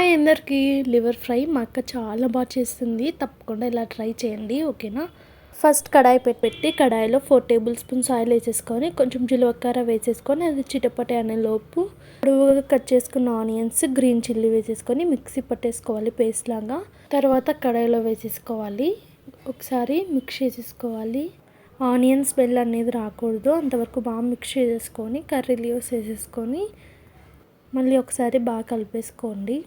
Hi అందరికీ. Liver fry మా అక్క చాలా బాగా చేస్తుంది. తప్పకుండా ఇలా ట్రై చేయండి, ఓకేనా. ఫస్ట్ కడాయి పెట్టి కడాయిలో 4 టేబుల్ స్పూన్స్ ఆయిల్ వేసేసుకొని కొంచెం జీలకర్ర వేసేసుకొని అది చిటపటే అనే లోపు పొడవుగా కట్ చేసుకున్న ఆనియన్స్, గ్రీన్ చిల్లీ వేసేసుకొని మిక్సీ పట్టేసుకోవాలి పేస్ట్ లాగా. తర్వాత కడాయిలో వేసేసుకోవాలి, ఒకసారి మిక్స్ చేసేసుకోవాలి. ఆనియన్ స్మెల్ అనేది రాకూడదు, అంతవరకు బాగా మిక్స్ చేసేసుకొని కర్రీ లీవ్స్ వేసేసుకొని మళ్ళీ ఒకసారి బాగా కలిపేసుకోండి.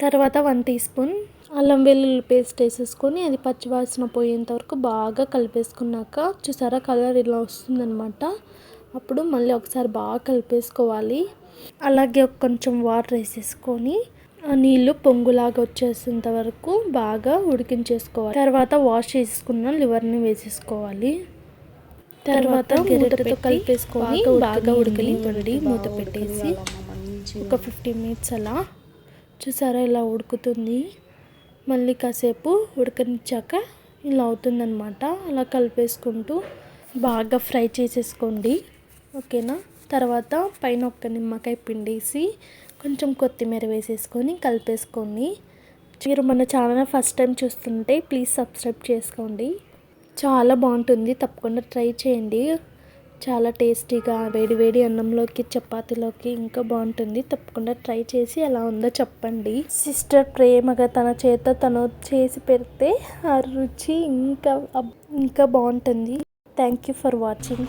తర్వాత 1 టీ స్పూన్ అల్లం వెల్లుల్లి పేస్ట్ వేసేసుకొని అది పచ్చివాసన పోయేంత వరకు బాగా కలిపేసుకున్నాక చూసారా కలర్ ఇలా వస్తుందన్నమాట. అప్పుడు మళ్ళీ ఒకసారి బాగా కలిపేసుకోవాలి. అలాగే కొంచెం వాటర్ వేసేసుకొని ఆ నీళ్ళు పొంగులాగా వచ్చేసేంత వరకు బాగా ఉడికించేసుకోవాలి. తర్వాత వాష్ చేసుకున్న లివర్ని వేసేసుకోవాలి. తర్వాత గరిటెతో కలిపేసుకొని బాగా ఉడకనివ్వండి. మూత పెట్టేసి ఒక 15 మినిట్స్ అలా. చూసారా ఇలా ఉడుకుతుంది. మళ్ళీ కాసేపు ఉడకనిచ్చాక ఇలా అవుతుందన్నమాట. అలా కలిపేసుకుంటూ బాగా ఫ్రై చేసేసుకోండి, ఓకేనా. తర్వాత పైన ఒక నిమ్మకాయ పిండేసి కొంచెం కొత్తిమీర వేసేసుకొని కలిపేసుకోండి. మీరు మన ఛానల్ ఫస్ట్ టైం చూస్తుంటే ప్లీజ్ సబ్స్క్రైబ్ చేసుకోండి. చాలా బాగుంటుంది, తప్పకుండా ట్రై చేయండి. చాలా టేస్టీగా వేడి వేడి అన్నంలోకి చపాతీలోకి ఇంకా బాగుంటుంది. తప్పకుండా ట్రై చేసి ఎలా ఉందో చెప్పండి. సిస్టర్ ప్రేమగా తన చేత తను చేసి పెడితే ఆ రుచి ఇంకా బాగుంటుంది. Thank you for watching.